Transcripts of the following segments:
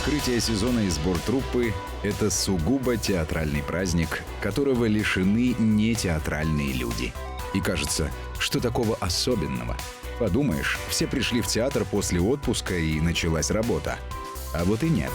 Открытие сезона и сбор труппы — это сугубо театральный праздник, которого лишены нетеатральные люди. И кажется, что такого особенного? Подумаешь, все пришли в театр после отпуска и началась работа. А вот и нет.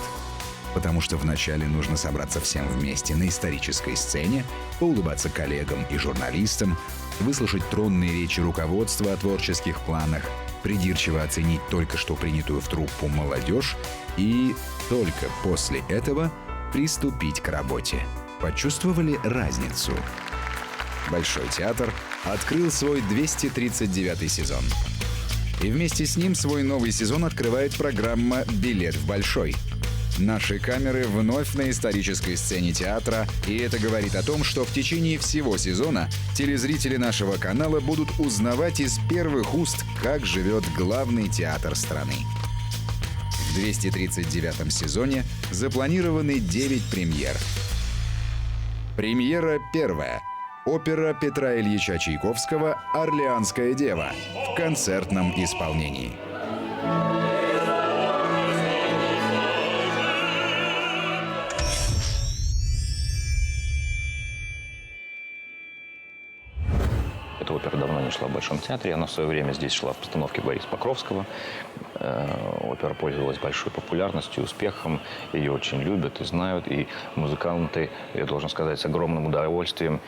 Потому что вначале нужно собраться всем вместе на исторической сцене, поулыбаться коллегам и журналистам, выслушать тронные речи руководства о творческих планах, придирчиво оценить только что принятую в труппу молодежь и только после этого приступить к работе. Почувствовали разницу? Большой театр открыл свой 239-й сезон. И вместе с ним свой новый сезон открывает программа «Билет в Большой». Наши камеры вновь на исторической сцене театра, и это говорит о том, что в течение всего сезона телезрители нашего канала будут узнавать из первых уст, как живет главный театр страны. В 239-м сезоне запланированы 9 премьер. Премьера первая. Опера Петра Ильича Чайковского «Орлеанская дева» в концертном исполнении. Эта опера давно не шла в Большом театре. Она в свое время здесь шла в постановке Бориса Покровского. Опера пользовалась большой популярностью, успехом. Ее очень любят и знают. И музыканты, я должен сказать, с огромным удовольствием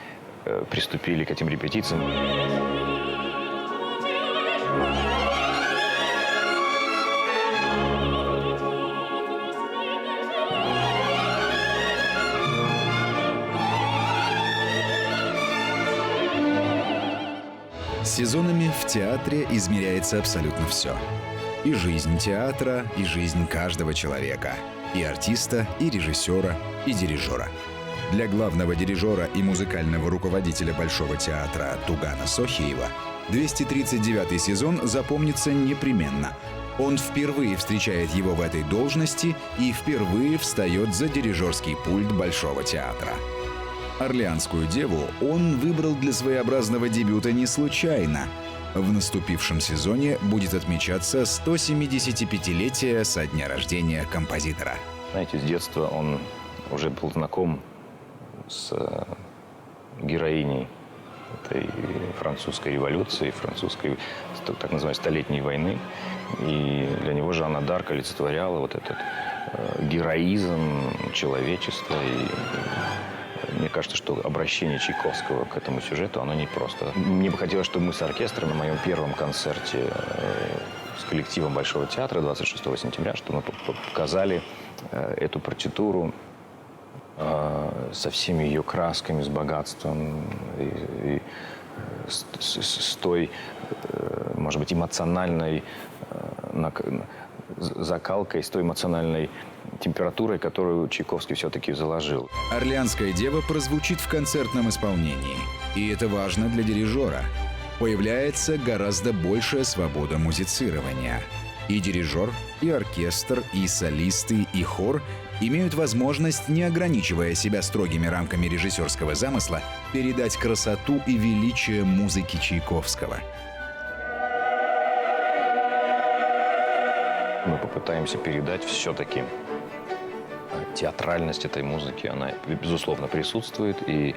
приступили к этим репетициям. Сезонами в театре измеряется абсолютно все. И жизнь театра, и жизнь каждого человека. И артиста, и режиссера, и дирижера. Для главного дирижера и музыкального руководителя Большого театра Тугана Сохиева 239-й сезон запомнится непременно. Он впервые встречает его в этой должности и впервые встает за дирижерский пульт Большого театра. «Орлеанскую деву» он выбрал для своеобразного дебюта не случайно. В наступившем сезоне будет отмечаться 175-летие со дня рождения композитора. Знаете, с детства он уже был знаком с героиней этой французской революции, французской, так называемой, столетней войны. И для него Жанна д'Арк олицетворяла вот этот героизм человечества. И мне кажется, что обращение Чайковского к этому сюжету, оно непросто. Мне бы хотелось, чтобы мы с оркестром на моем первом концерте с коллективом Большого театра 26 сентября, чтобы мы показали эту партитуру со всеми ее красками, с богатством и с той, может быть, эмоциональной закалкой, с той эмоциональной температурой, которую Чайковский все-таки заложил. «Орлеанская дева» прозвучит в концертном исполнении. И это важно для дирижера. Появляется гораздо большая свобода музицирования. И дирижер, и оркестр, и солисты, и хор имеют возможность, не ограничивая себя строгими рамками режиссерского замысла, передать красоту и величие музыки Чайковского. Мы попытаемся передать все-таки театральность этой музыки. Она, безусловно, присутствует. И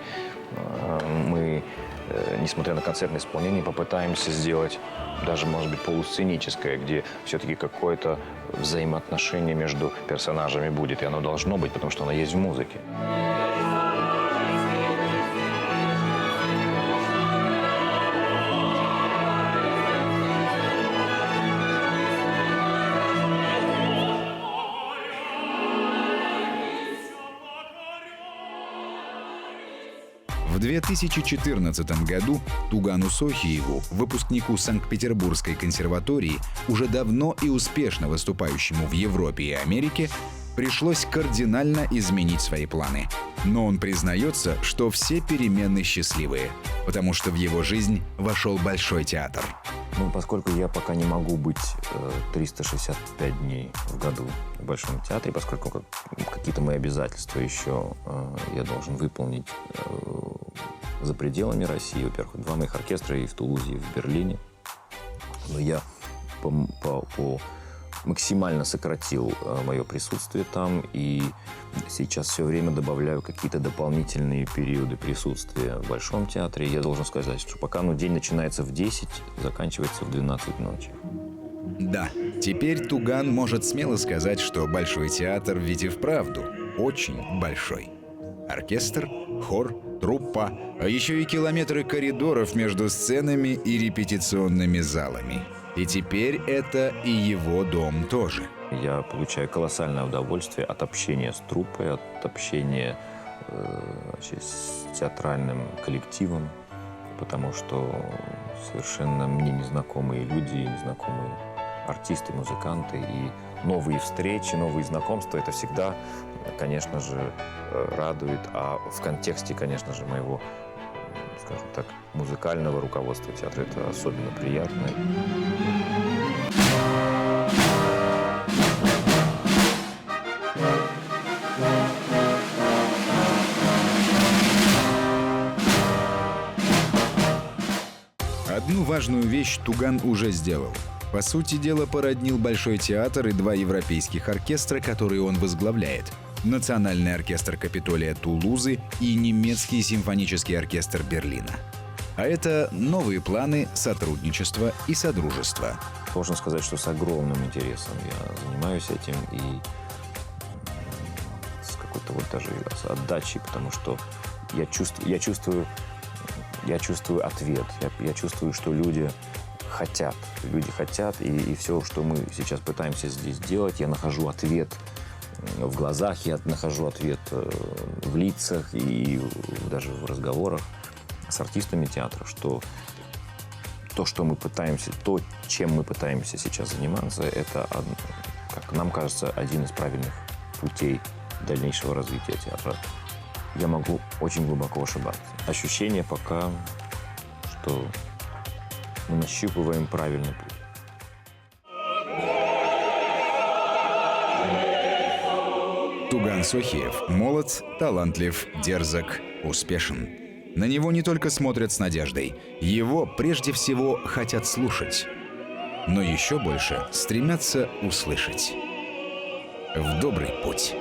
мы, несмотря на концертное исполнение, попытаемся сделать даже, может быть, полусценическое, где все-таки какое-то взаимоотношение между персонажами будет. И оно должно быть, потому что оно есть в музыке. В 2014 году Тугану Сохиеву, выпускнику Санкт-Петербургской консерватории, уже давно и успешно выступающему в Европе и Америке, пришлось кардинально изменить свои планы. Но он признается, что все перемены счастливые, потому что в его жизнь вошел Большой театр. Поскольку я пока не могу быть 365 дней в году в Большом театре, поскольку какие-то мои обязательства еще я должен выполнить за пределами России. Во-первых, 2 моих оркестра и в Тулузе, и в Берлине. Но я по максимально сократил мое присутствие там, и сейчас все время добавляю какие-то дополнительные периоды присутствия в Большом театре. Я должен сказать, что пока день начинается в 10, заканчивается в 12 ночи. Да, теперь Туган может смело сказать, что Большой театр ведь и вправду очень большой. Оркестр, хор, труппа, а еще и километры коридоров между сценами и репетиционными залами. И теперь это и его дом тоже. Я получаю колоссальное удовольствие от общения с труппой, от общения с театральным коллективом, потому что совершенно мне незнакомые люди, незнакомые артисты, музыканты, и новые встречи, новые знакомства — это всегда, конечно же, радует, а в контексте, конечно же, моего, скажем так, музыкального руководства театра это особенно приятно. Одну важную вещь Туган уже сделал. По сути дела, породнил Большой театр и два европейских оркестра, которые он возглавляет. Национальный оркестр Капитолия Тулузы и немецкий симфонический оркестр Берлина. А это новые планы сотрудничества и содружества. Должен сказать, что с огромным интересом я занимаюсь этим и с какой-то даже отдачей, потому что я чувствую ответ. Я чувствую, что люди хотят, и все, что мы сейчас пытаемся здесь делать, я нахожу ответ в глазах, я нахожу ответ в лицах и даже в разговорах с артистами театра, что то, что мы пытаемся, то, чем мы пытаемся сейчас заниматься, это, как нам кажется, один из правильных путей дальнейшего развития театра. Я могу очень глубоко ошибаться. Ощущение пока, что мы нащупываем правильный путь. Туган Сохиев молод, талантлив, дерзок, успешен. На него не только смотрят с надеждой, его прежде всего хотят слушать. Но еще больше стремятся услышать. В добрый путь.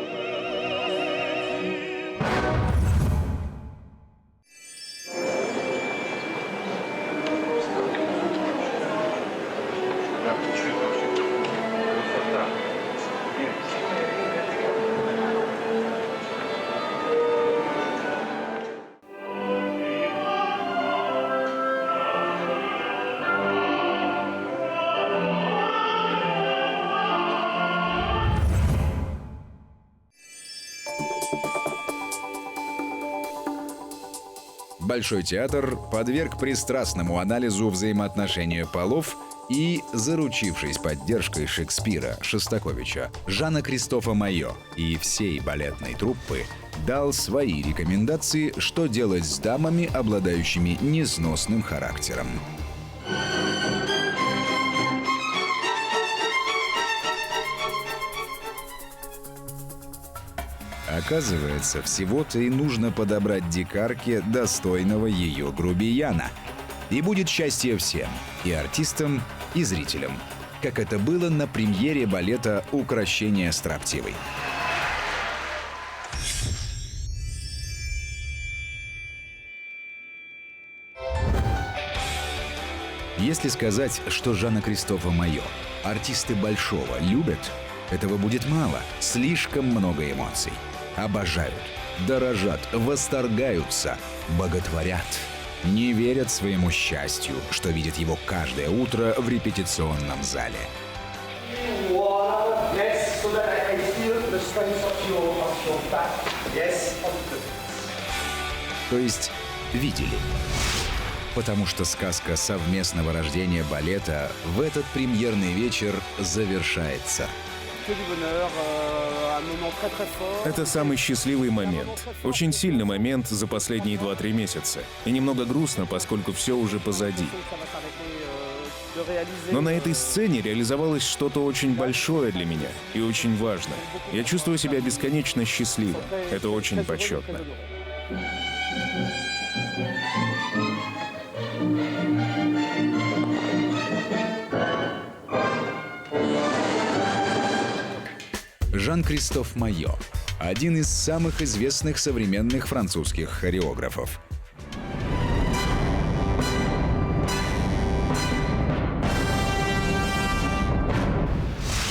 Большой театр подверг пристрастному анализу взаимоотношения полов и, заручившись поддержкой Шекспира, Шостаковича, Жана-Кристофа Майо и всей балетной труппы, дал свои рекомендации, что делать с дамами, обладающими несносным характером. Оказывается, всего-то и нужно подобрать дикарке достойного ее грубияна. И будет счастье всем – и артистам, и зрителям. Как это было на премьере балета «Укрощение строптивой». Если сказать, что Жана-Кристофа Майо артисты Большого любят, этого будет мало, слишком много эмоций. Обожают, дорожат, восторгаются, боготворят. Не верят своему счастью, что видят его каждое утро в репетиционном зале. То есть видели. Потому что сказка совместного рождения балета в этот премьерный вечер завершается. Это самый счастливый момент. Очень сильный момент за последние 2-3 месяца. И немного грустно, поскольку все уже позади. Но на этой сцене реализовалось что-то очень большое для меня и очень важное. Я чувствую себя бесконечно счастливым. Это очень почетно. Жан-Кристоф Майо – один из самых известных современных французских хореографов.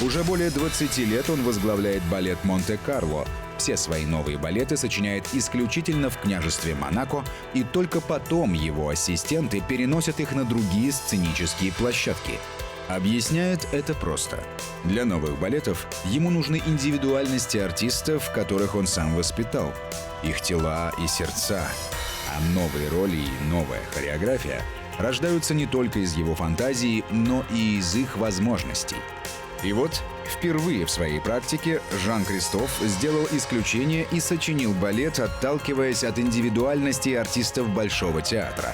Уже более 20 лет он возглавляет балет «Монте-Карло». Все свои новые балеты сочиняет исключительно в княжестве Монако, и только потом его ассистенты переносят их на другие сценические площадки. Объясняет это просто. Для новых балетов ему нужны индивидуальности артистов, которых он сам воспитал, их тела и сердца. А новые роли и новая хореография рождаются не только из его фантазии, но и из их возможностей. И вот, впервые в своей практике Жан-Кристоф сделал исключение и сочинил балет, отталкиваясь от индивидуальности артистов Большого театра.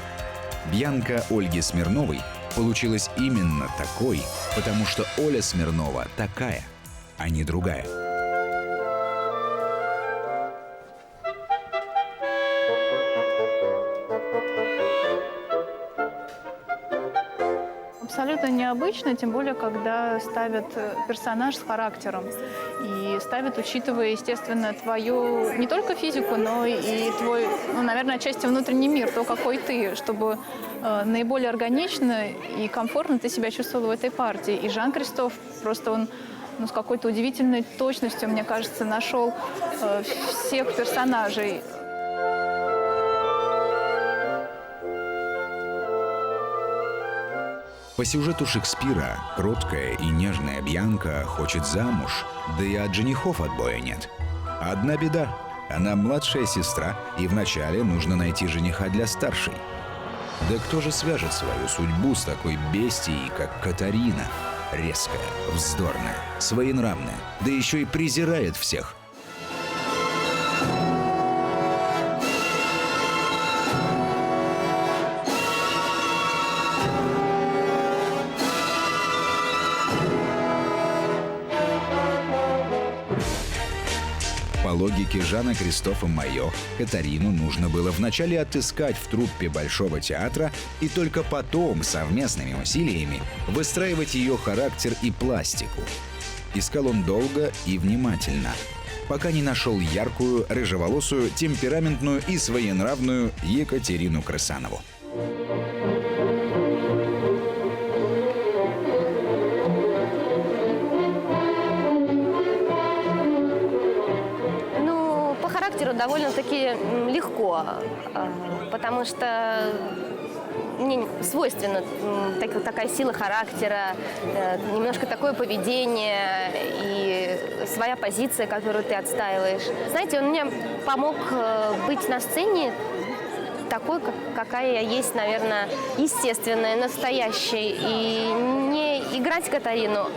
«Бьянка» Ольги Смирновой получилась именно такой, потому что Оля Смирнова такая, а не другая. Абсолютно необычно, тем более, когда ставят персонаж с характером. И ставят, учитывая, естественно, твою не только физику, но и твой, наверное, отчасти внутренний мир, то, какой ты, чтобы наиболее органично и комфортно ты себя чувствовал в этой партии. И Жан-Кристоф просто он с какой-то удивительной точностью, мне кажется, нашел всех персонажей. По сюжету Шекспира кроткая и нежная Бьянка хочет замуж, да и от женихов отбоя нет. Одна беда – она младшая сестра, и вначале нужно найти жениха для старшей. Да кто же свяжет свою судьбу с такой бестией, как Катарина? Резкая, вздорная, своенравная, да еще и презирает всех. По логике Жана-Кристофа Майо, Катарину нужно было вначале отыскать в труппе Большого театра и только потом совместными усилиями выстраивать ее характер и пластику. Искал он долго и внимательно, пока не нашел яркую, рыжеволосую, темпераментную и своенравную Екатерину Крысанову. Довольно-таки легко, потому что мне свойственна такая сила характера, немножко такое поведение и своя позиция, которую ты отстаиваешь. Знаете, он мне помог быть на сцене такой, какая я есть, наверное, естественная, настоящая. И не играть Катарину,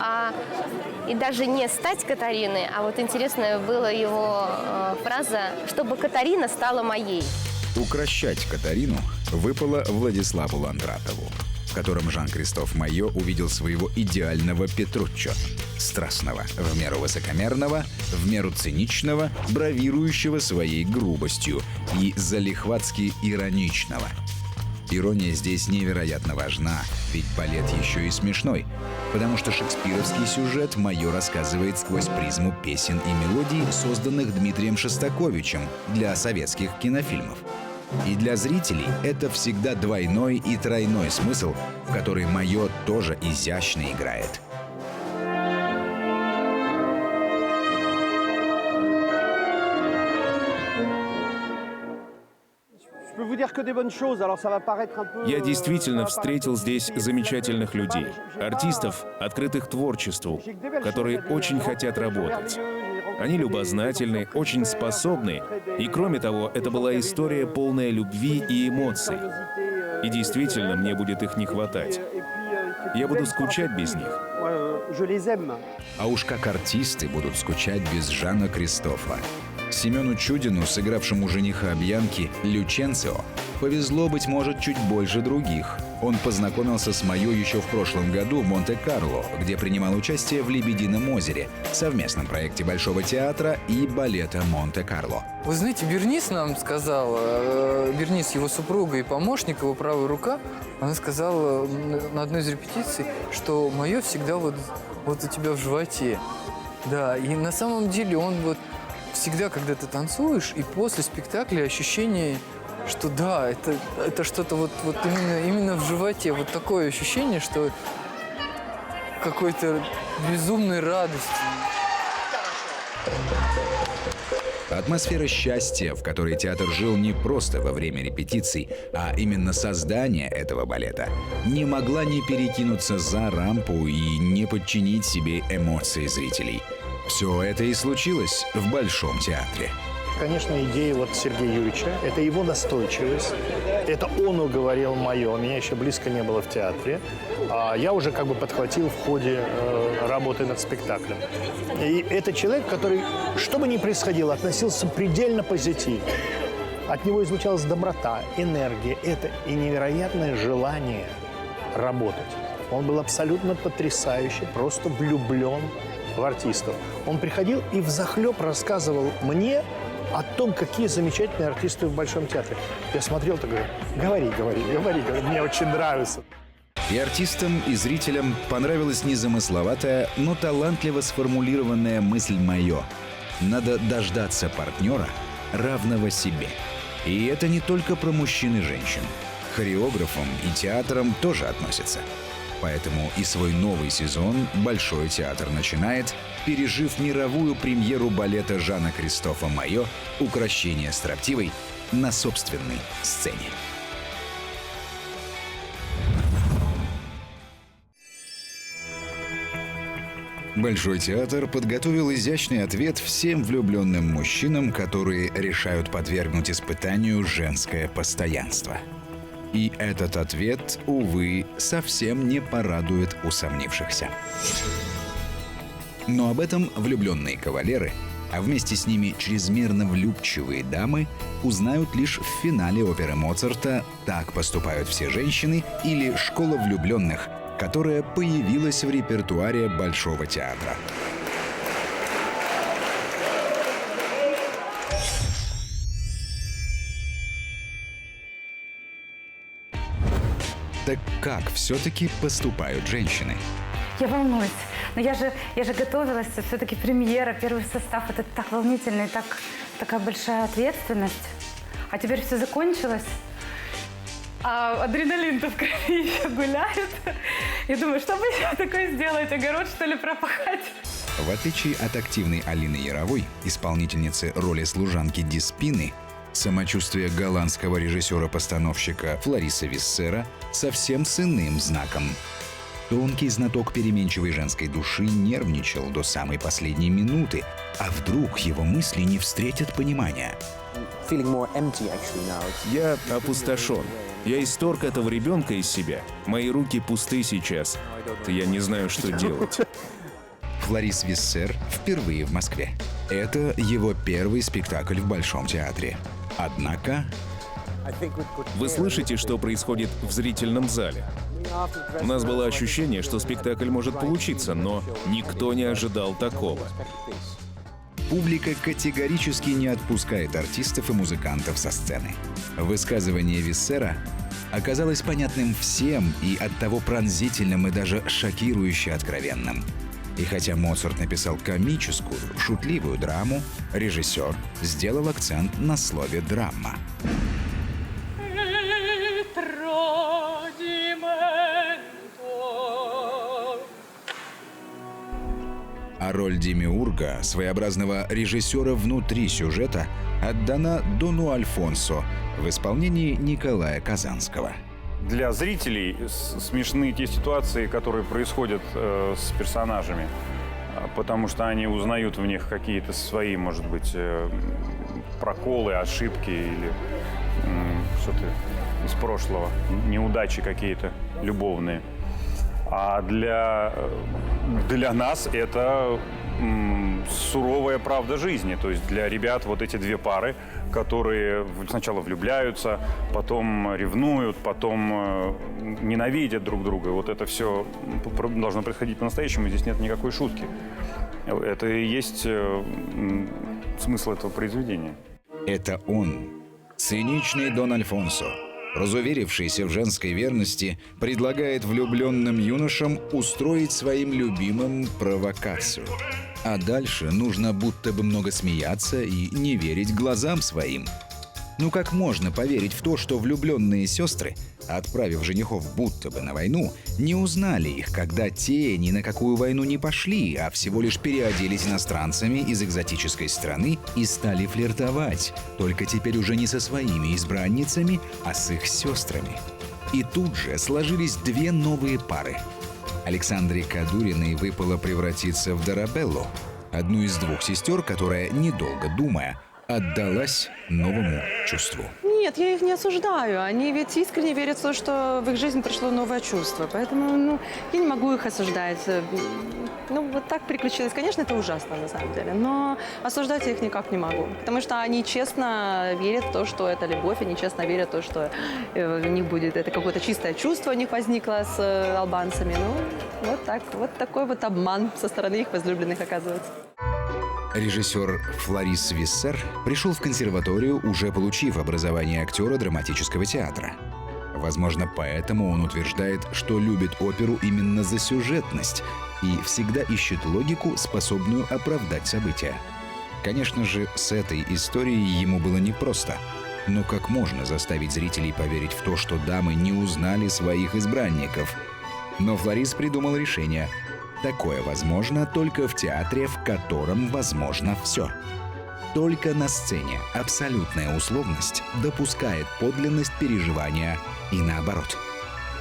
и даже не стать Катариной, а вот интересная была его фраза «чтобы Катарина стала моей». Укращать Катарину выпало Владиславу Ландратову, в котором Жан-Кристоф Майо увидел своего идеального Петруччо. Страстного, в меру высокомерного, в меру циничного, бравирующего своей грубостью и залихватски ироничного. Ирония здесь невероятно важна, ведь балет еще и смешной, потому что шекспировский сюжет Майо рассказывает сквозь призму песен и мелодий, созданных Дмитрием Шостаковичем для советских кинофильмов. И для зрителей это всегда двойной и тройной смысл, в который Майо тоже изящно играет. Я действительно встретил здесь замечательных людей, артистов, открытых творчеству, которые очень хотят работать. Они любознательны, очень способны, и кроме того, это была история полная любви и эмоций. И действительно, мне будет их не хватать. Я буду скучать без них. А уж как артисты будут скучать без Жана-Кристофа. Семену Чудину, сыгравшему жениха Бьянки, Люченцио, повезло, быть может, чуть больше других. Он познакомился с Майо еще в прошлом году в Монте-Карло, где принимал участие в «Лебедином озере», совместном проекте Большого театра и балета «Монте-Карло». Вы знаете, Бернис нам сказал, Бернис, его супруга и помощник, его правая рука, она сказала на одной из репетиций, что Майо всегда вот у тебя в животе. Да, и на самом деле он вот всегда, когда ты танцуешь, и после спектакля ощущение, что да, это что-то вот именно в животе. Вот такое ощущение, что какой-то безумной радости. Атмосфера счастья, в которой театр жил не просто во время репетиций, а именно создания этого балета, не могла не перекинуться за рампу и не подчинить себе эмоции зрителей. Все это и случилось в Большом театре. Конечно, идея вот Сергея Юрьевича, это его настойчивость, это он уговорил мое, меня еще близко не было в театре, а я уже как бы подхватил в ходе работы над спектаклем. И это человек, который, что бы ни происходило, относился предельно позитивно. От него излучалась доброта, энергия, это и невероятное желание работать. Он был абсолютно потрясающий, просто влюблен в артистов. Он приходил и взахлеб рассказывал мне о том, какие замечательные артисты в Большом театре. Я смотрел, так говорю, говори, мне очень нравится. И артистам, и зрителям понравилась незамысловатая, но талантливо сформулированная мысль «Мое». Надо дождаться партнера, равного себе. И это не только про мужчин и женщин. К хореографам и театрам тоже относится. Поэтому и свой новый сезон Большой театр начинает, пережив мировую премьеру балета Жана Кристофа «Мое» «Укрощение строптивой» на собственной сцене. Большой театр подготовил изящный ответ всем влюбленным мужчинам, которые решают подвергнуть испытанию женское постоянство. И этот ответ, увы, совсем не порадует усомнившихся. Но об этом влюбленные кавалеры, а вместе с ними чрезмерно влюбчивые дамы, узнают лишь в финале оперы Моцарта «Так поступают все женщины» или «Школа влюбленных», которая появилась в репертуаре Большого театра. Так как все-таки поступают женщины? Я волнуюсь. Но я же готовилась. Все-таки премьера, первый состав. Это так волнительно и такая большая ответственность. А теперь все закончилось. А адреналин-то в крови еще гуляет. Я думаю, что бы я такое сделать? Огород, что ли, пропахать? В отличие от активной Алины Яровой, исполнительницы роли служанки Деспины, самочувствие голландского режиссера-постановщика Флориса Виссера совсем с иным знаком. Тонкий знаток переменчивой женской души нервничал до самой последней минуты, а вдруг его мысли не встретят понимания. Я опустошен. Я исторг этого ребенка из себя. Мои руки пусты сейчас. Я не знаю, что делать. Флорис Виссер впервые в Москве. Это его первый спектакль в Большом театре. Однако... Вы слышите, что происходит в зрительном зале? У нас было ощущение, что спектакль может получиться, но никто не ожидал такого. Публика категорически не отпускает артистов и музыкантов со сцены. Высказывание Виссера оказалось понятным всем и оттого пронзительным и даже шокирующе откровенным. И хотя Моцарт написал комическую, шутливую драму, режиссер сделал акцент на слове «драма». А роль демиурга, своеобразного режиссера внутри сюжета, отдана Дону Альфонсо в исполнении Николая Казанского. Для зрителей смешны те ситуации, которые происходят с персонажами, потому что они узнают в них какие-то свои, может быть, проколы, ошибки или что-то из прошлого, неудачи какие-то любовные. А для нас это суровая правда жизни. То есть для ребят вот эти две пары, которые сначала влюбляются, потом ревнуют, потом ненавидят друг друга. Вот это все должно происходить по-настоящему. Здесь нет никакой шутки. Это и есть смысл этого произведения. Это он, циничный Дон Альфонсо, разуверившийся в женской верности, предлагает влюбленным юношам устроить своим любимым провокацию. А дальше нужно будто бы много смеяться и не верить глазам своим. Ну как можно поверить в то, что влюбленные сестры, отправив женихов будто бы на войну, не узнали их, когда те ни на какую войну не пошли, а всего лишь переоделись иностранцами из экзотической страны и стали флиртовать, только теперь уже не со своими избранницами, а с их сестрами. И тут же сложились две новые пары. Александре Кадуриной выпало превратиться в Дарабеллу, одну из двух сестер, которая, недолго думая, отдалась новому чувству. Нет, я их не осуждаю. Они ведь искренне верят в то, что в их жизнь пришло новое чувство. Поэтому я не могу их осуждать. Вот так приключилось. Конечно, это ужасно на самом деле. Но осуждать я их никак не могу. Потому что они честно верят в то, что это любовь. Они честно верят в то, что у них будет это какое-то чистое чувство у них возникло с албанцами. Вот так. Вот такой вот обман со стороны их возлюбленных оказывается. Режиссер Флорис Виссер пришел в консерваторию, уже получив образование актера драматического театра. Возможно, поэтому он утверждает, что любит оперу именно за сюжетность и всегда ищет логику, способную оправдать события. Конечно же, с этой историей ему было непросто. Но как можно заставить зрителей поверить в то, что дамы не узнали своих избранников? Но Флорис придумал решение. Такое возможно только в театре, в котором возможно все. Только на сцене абсолютная условность допускает подлинность переживания и наоборот.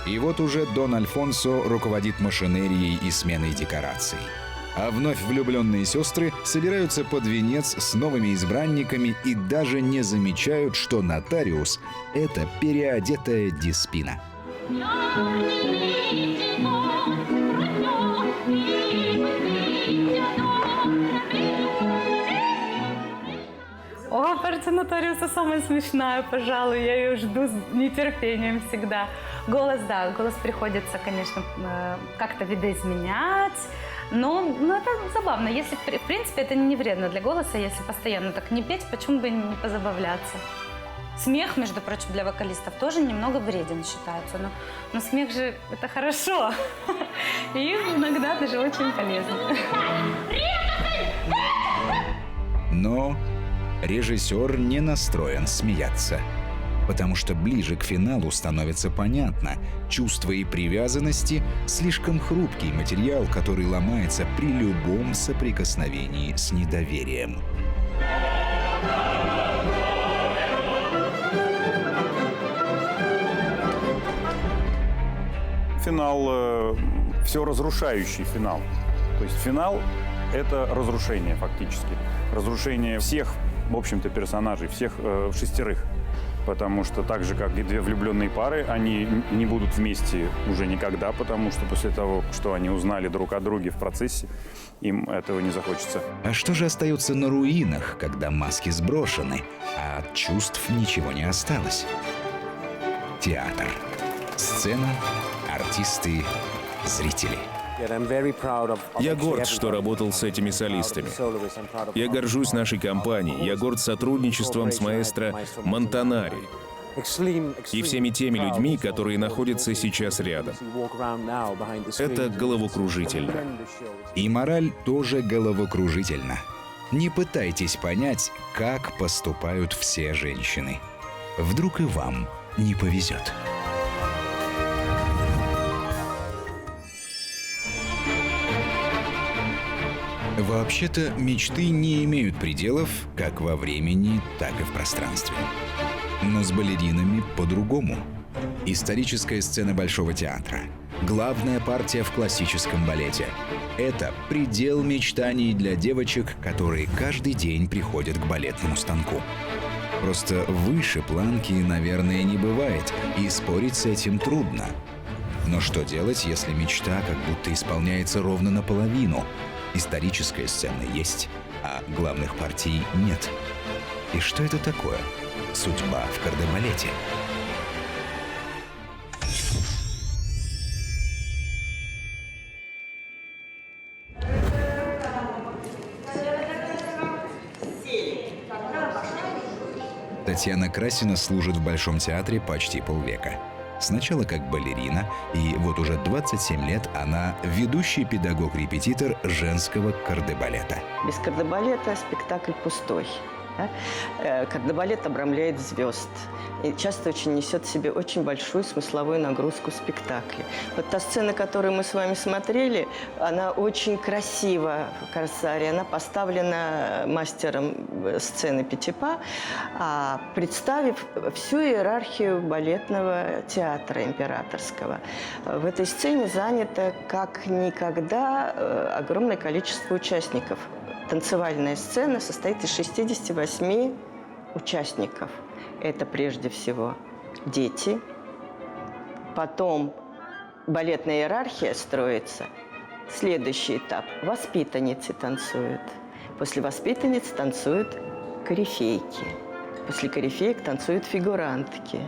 И вот уже Дон Альфонсо руководит машинерией и сменой декораций. А вновь влюбленные сестры собираются под венец с новыми избранниками и даже не замечают, что нотариус — это переодетая Деспина. О, партия нотариуса самая смешная, пожалуй. Я ее жду с нетерпением всегда. Голос, да, голос приходится, конечно, как-то видоизменять. Но это забавно. Если, в принципе, это не вредно для голоса, если постоянно так не петь, почему бы не позабавляться? Смех, между прочим, для вокалистов тоже немного вреден считается. Но смех же это хорошо. И иногда даже очень полезно. Но режиссер не настроен смеяться. Потому что ближе к финалу становится понятно, чувства и привязанности — слишком хрупкий материал, который ломается при любом соприкосновении с недоверием. Финал, все разрушающий финал. То есть финал — это разрушение фактически. Разрушение всех, в общем-то, персонажей, всех шестерых. Потому что так же, как и две влюбленные пары, они не будут вместе уже никогда, потому что после того, что они узнали друг о друге в процессе, им этого не захочется. А что же остается на руинах, когда маски сброшены, а от чувств ничего не осталось? Театр. Сцена, артисты, зрители. Я горд, что работал с этими солистами. Я горжусь нашей компанией, я горд сотрудничеством с маэстро Монтанари и всеми теми людьми, которые находятся сейчас рядом. Это головокружительно. И мораль тоже головокружительна. Не пытайтесь понять, как поступают все женщины. Вдруг и вам не повезет. Вообще-то мечты не имеют пределов как во времени, так и в пространстве. Но с балеринами по-другому. Историческая сцена Большого театра. Главная партия в классическом балете. Это предел мечтаний для девочек, которые каждый день приходят к балетному станку. Просто выше планки, наверное, не бывает, и спорить с этим трудно. Но что делать, если мечта как будто исполняется ровно наполовину? Историческая сцена есть, а главных партий нет. И что это такое? Судьба в кардебалете. Татьяна Красина служит в Большом театре почти полвека. Сначала как балерина, и вот уже 27 лет она ведущий педагог-репетитор женского кардебалета. Без кардебалета спектакль пустой. Да? Кардебалет обрамляет звезд и часто очень несет в себе очень большую смысловую нагрузку спектакля. Вот та сцена, которую мы с вами смотрели, она очень красива в «Корсаре». Она поставлена мастером сцены Петипа, представив всю иерархию балетного театра императорского. В этой сцене занято как никогда огромное количество участников. Танцевальная сцена состоит из 68 участников. Это прежде всего дети. Потом балетная иерархия строится. Следующий этап – воспитанницы танцуют. После воспитанниц танцуют корифейки. После корифеек танцуют фигурантки.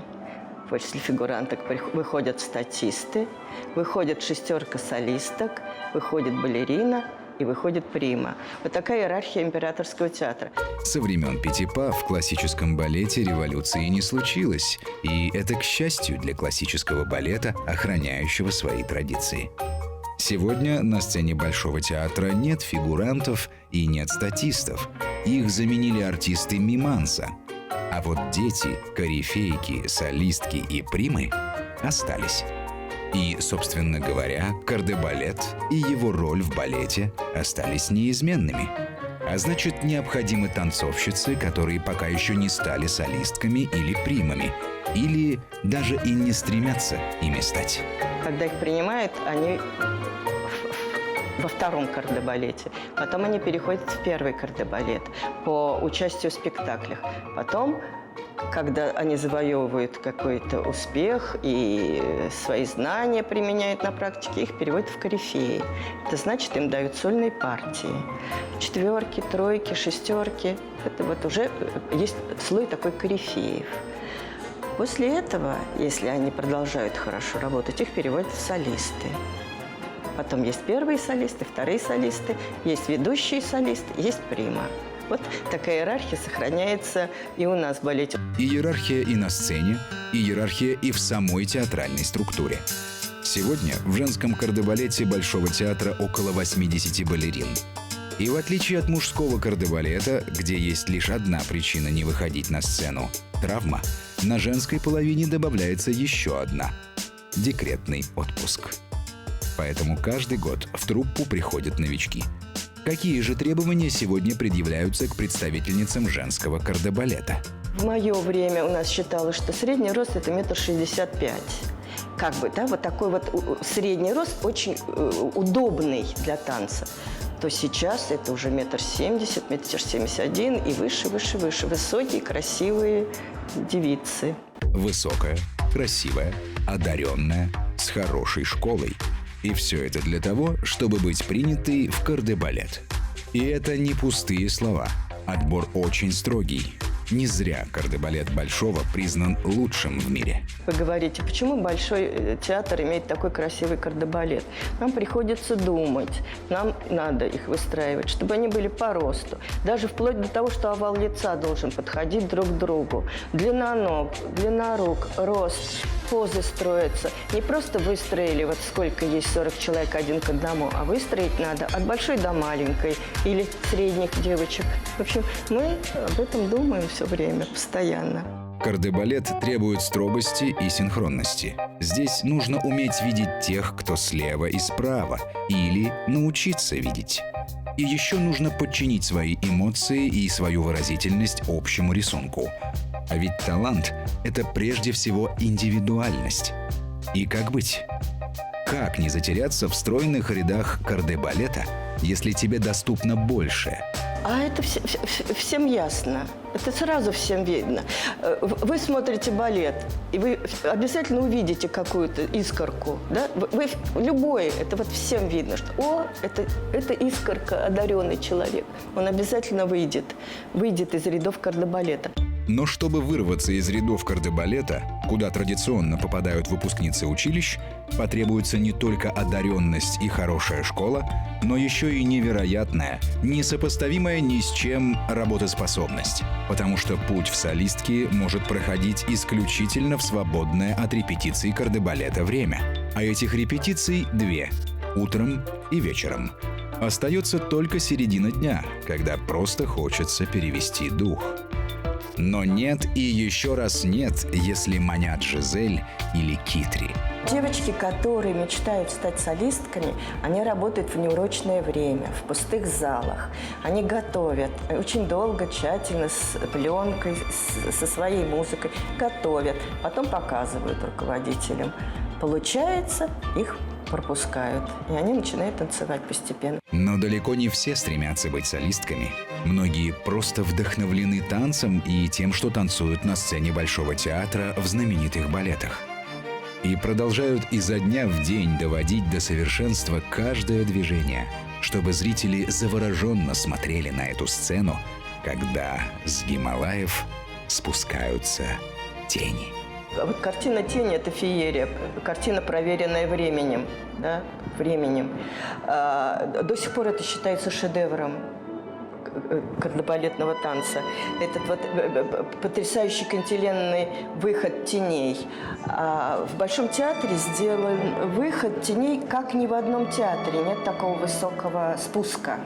После фигуранток выходят статисты, выходит 6 солисток, выходит балерина – и выходит прима. Вот такая иерархия императорского театра. Со времен Петипа в классическом балете революции не случилось. И это к счастью для классического балета, охраняющего свои традиции. Сегодня на сцене Большого театра нет фигурантов и нет статистов. Их заменили артисты миманса. А вот дети, корифейки, солистки и примы остались. И, собственно говоря, кардебалет и его роль в балете остались неизменными. А значит, необходимы танцовщицы, которые пока еще не стали солистками или примами, или даже и не стремятся ими стать. Когда их принимают, они во втором кардебалете. Потом они переходят в первый кардебалет по участию в спектаклях. Потом, когда они завоевывают какой-то успех и свои знания применяют на практике, их переводят в корифеи. Это значит, им дают сольные партии. 4, 3, 6. Это вот уже есть слой такой корифеев. После этого, если они продолжают хорошо работать, их переводят в солисты. Потом есть первые солисты, вторые солисты, есть ведущие солисты, есть прима. Вот такая иерархия сохраняется и у нас в балете. Иерархия и на сцене, иерархия и в самой театральной структуре. Сегодня в женском кардебалете Большого театра около 80 балерин. И в отличие от мужского кардебалета, где есть лишь одна причина не выходить на сцену – травма, на женской половине добавляется еще одна – декретный отпуск. Поэтому каждый год в труппу приходят новички. Какие же требования сегодня предъявляются к представительницам женского кардебалета? В мое время у нас считалось, что средний рост – это 1,65 м. Как бы, да, вот такой вот средний рост, очень удобный для танца. То сейчас это уже 1,70 м, 1,71 м и выше, выше, выше. Высокие, красивые девицы. Высокая, красивая, одаренная, с хорошей школой. И все это для того, чтобы быть принятой в кардебалет. И это не пустые слова. Отбор очень строгий. Не зря кардебалет Большого признан лучшим в мире. Вы говорите, почему Большой театр имеет такой красивый кардебалет? Нам приходится думать, нам надо их выстраивать, чтобы они были по росту. Даже вплоть до того, что овал лица должен подходить друг к другу. Длина ног, длина рук, рост, позы строятся. Не просто выстроили, вот сколько есть, 40 человек один к одному, а выстроить надо от большой до маленькой или средних девочек. В общем, мы об этом думаем все время, постоянно. Кардебалет требует строгости и синхронности. Здесь нужно уметь видеть тех, кто слева и справа, или научиться видеть. И еще нужно подчинить свои эмоции и свою выразительность общему рисунку. А ведь талант – это прежде всего индивидуальность. И как быть? Как не затеряться в стройных рядах кардебалета, если тебе доступно большее? А это всем ясно. Это сразу всем видно. Вы смотрите балет, и вы обязательно увидите какую-то искорку. Да? Вы любой, это вот всем видно, что это искорка, одаренный человек. Он обязательно выйдет из рядов кардебалета. Но чтобы вырваться из рядов кардебалета, куда традиционно попадают выпускницы училищ, потребуется не только одаренность и хорошая школа, но еще и невероятная, несопоставимая ни с чем работоспособность. Потому что путь в солистки может проходить исключительно в свободное от репетиций кардебалета время. А этих репетиций 2 – утром и вечером. Остается только середина дня, когда просто хочется перевести дух. Но нет и еще раз нет, если манят Жизель или Китри. Девочки, которые мечтают стать солистками, они работают в неурочное время, в пустых залах. Они готовят очень долго, тщательно, с пленкой, со своей музыкой. Готовят, потом показывают руководителям. Получается, их пропускают, и они начинают танцевать постепенно. Но далеко не все стремятся быть солистками. Многие просто вдохновлены танцем и тем, что танцуют на сцене Большого театра в знаменитых балетах. И продолжают изо дня в день доводить до совершенства каждое движение, чтобы зрители завороженно смотрели на эту сцену, когда с Гималаев спускаются тени. А вот картина «Тени» – это феерия, картина, проверенная временем. Да? До сих пор это считается шедевром кардебалетного танца. Этот вот потрясающий кантиленный выход теней. В Большом театре сделан выход теней, как ни в одном театре. Нет такого высокого спуска.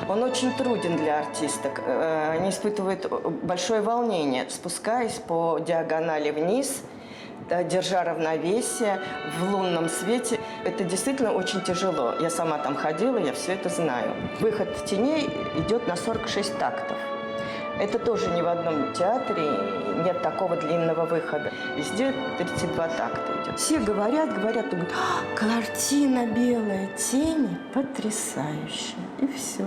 Он очень труден для артисток. Они испытывают большое волнение, спускаясь по диагонали вниз, держа равновесие в лунном свете. Это действительно очень тяжело. Я сама там ходила, я все это знаю. Выход теней идет на 46 тактов. Это тоже ни в одном театре нет такого длинного выхода. Везде 32 такта идет. Все говорят, думают, картина белая, тени потрясающая. И все.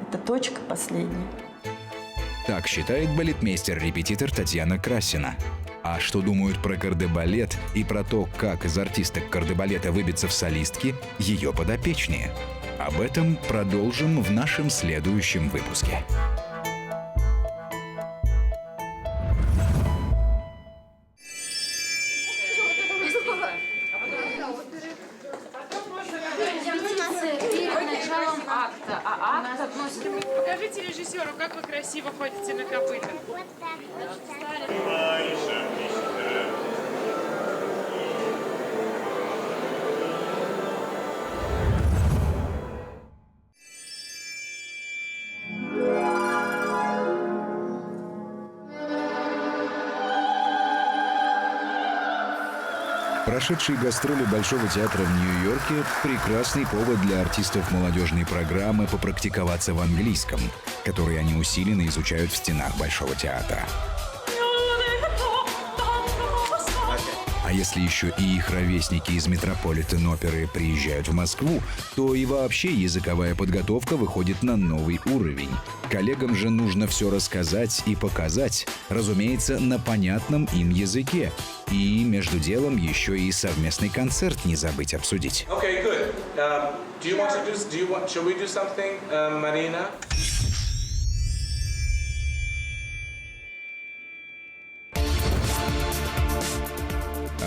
Это точка последняя. Так считает балетмейстер-репетитор Татьяна Красина. А что думают про кардебалет и про то, как из артисток кардебалета выбиться в солистки, ее подопечные? Об этом продолжим в нашем следующем выпуске. Покажите режиссеру, как вы красиво ходите на копытах. Вот так. Прошедшие гастроли Большого театра в Нью-Йорке – прекрасный повод для артистов молодежной программы попрактиковаться в английском, который они усиленно изучают в стенах Большого театра. А если еще и их ровесники из Метрополитен-оперы приезжают в Москву, то и вообще языковая подготовка выходит на новый уровень. Коллегам же нужно все рассказать и показать, разумеется, на понятном им языке. И между делом еще и совместный концерт не забыть обсудить. Okay, good. Shall we do something, Marina?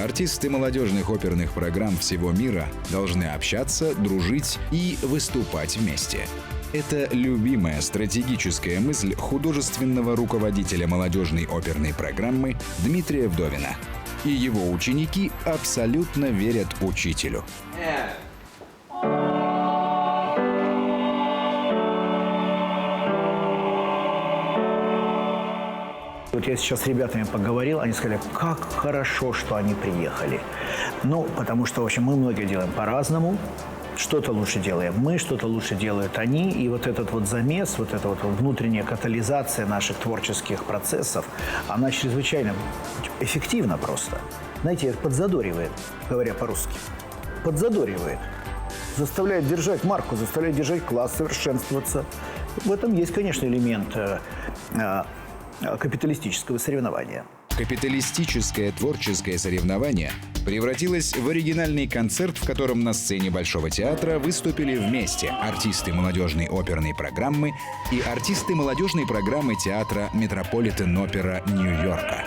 Артисты молодежных оперных программ всего мира должны общаться, дружить и выступать вместе. Это любимая стратегическая мысль художественного руководителя молодежной оперной программы Дмитрия Вдовина. И его ученики абсолютно верят учителю. Вот я сейчас с ребятами поговорил, они сказали, как хорошо, что они приехали. Ну, потому что, в общем, мы многое делаем по-разному. Что-то лучше делаем мы, что-то лучше делают они. И вот этот вот замес, вот эта вот внутренняя катализация наших творческих процессов, она чрезвычайно эффективна просто. Знаете, подзадоривает, говоря по-русски. Подзадоривает. Заставляет держать марку, заставляет держать класс, совершенствоваться. В этом есть, конечно, элемент капиталистического соревнования. Капиталистическое творческое соревнование превратилось в оригинальный концерт, в котором на сцене Большого театра выступили вместе артисты молодежной оперной программы и артисты молодежной программы театра Метрополитен-опера Нью-Йорка.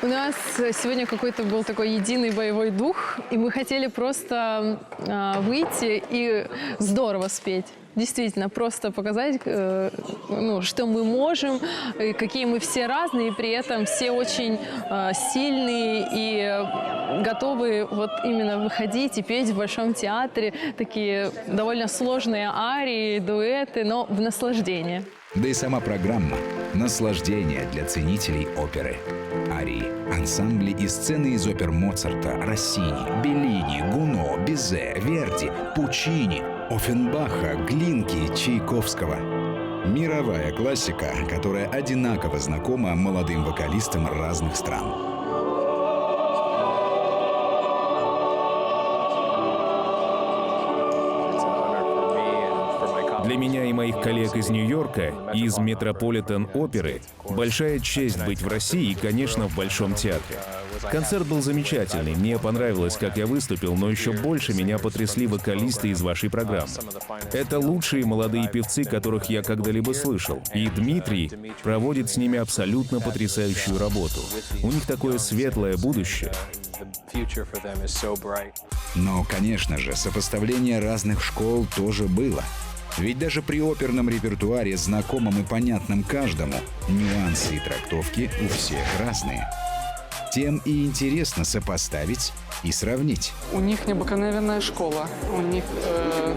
У нас сегодня какой-то был такой единый боевой дух, и мы хотели просто выйти и здорово спеть. Действительно, просто показать, что мы можем, какие мы все разные, и при этом все очень сильные и готовы вот именно выходить и петь в Большом театре такие довольно сложные арии, дуэты, но в наслаждение. Да и сама программа – наслаждение для ценителей оперы. Арии, ансамбли и сцены из опер Моцарта, Россини, Беллини, Гуно, Бизе, Верди, Пучини, Оффенбаха, Глинки, Чайковского. Мировая классика, которая одинаково знакома молодым вокалистам разных стран. Для меня и моих коллег из Нью-Йорка и из Метрополитен-оперы большая честь быть в России и, конечно, в Большом театре. Концерт был замечательный, мне понравилось, как я выступил, но еще больше меня потрясли вокалисты из вашей программы. Это лучшие молодые певцы, которых я когда-либо слышал, и Дмитрий проводит с ними абсолютно потрясающую работу. У них такое светлое будущее. Но, конечно же, сопоставление разных школ тоже было. Ведь даже при оперном репертуаре, знакомом и понятном каждому, нюансы и трактовки у всех разные. Тем и интересно сопоставить и сравнить. У них необыкновенная школа, у них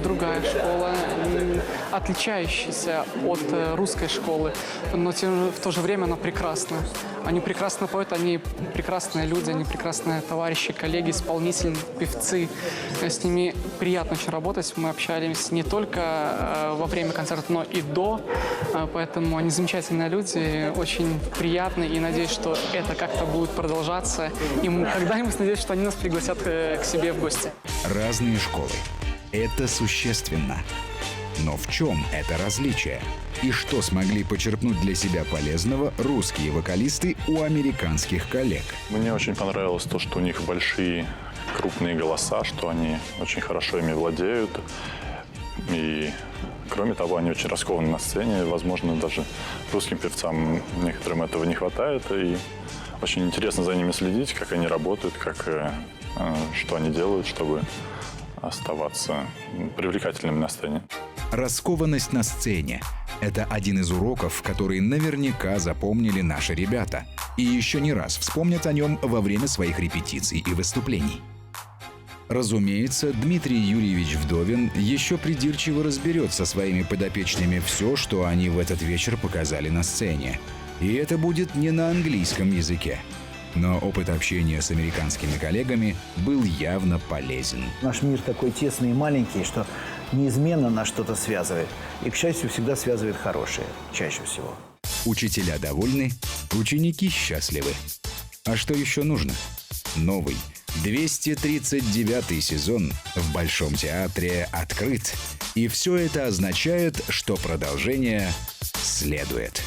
другая школа, отличающаяся от русской школы, но в то же время она прекрасна. Они прекрасно поют, они прекрасные люди, они прекрасные товарищи, коллеги, исполнители, певцы. С ними приятно очень работать. Мы общались не только во время концерта, но и до. Поэтому они замечательные люди, очень приятные. И надеюсь, что это как-то будет продолжаться. И мы когда-нибудь надеюсь, что они нас пригласят к себе в гости. Разные школы. Это существенно. Но в чем это различие? И что смогли почерпнуть для себя полезного русские вокалисты у американских коллег? Мне очень понравилось то, что у них большие, крупные голоса, что они очень хорошо ими владеют. И, кроме того, они очень раскованы на сцене. Возможно, даже русским певцам некоторым этого не хватает. И очень интересно за ними следить, как они работают, что они делают, чтобы оставаться привлекательными на сцене. Раскованность на сцене – это один из уроков, которые наверняка запомнили наши ребята. И еще не раз вспомнят о нем во время своих репетиций и выступлений. Разумеется, Дмитрий Юрьевич Вдовин еще придирчиво разберет со своими подопечными все, что они в этот вечер показали на сцене. И это будет не на английском языке. Но опыт общения с американскими коллегами был явно полезен. Наш мир такой тесный и маленький, что неизменно нас что-то связывает. И, к счастью, всегда связывает хорошее, чаще всего. Учителя довольны, ученики счастливы. А что еще нужно? Новый 239-й сезон в Большом театре открыт. И все это означает, что продолжение следует.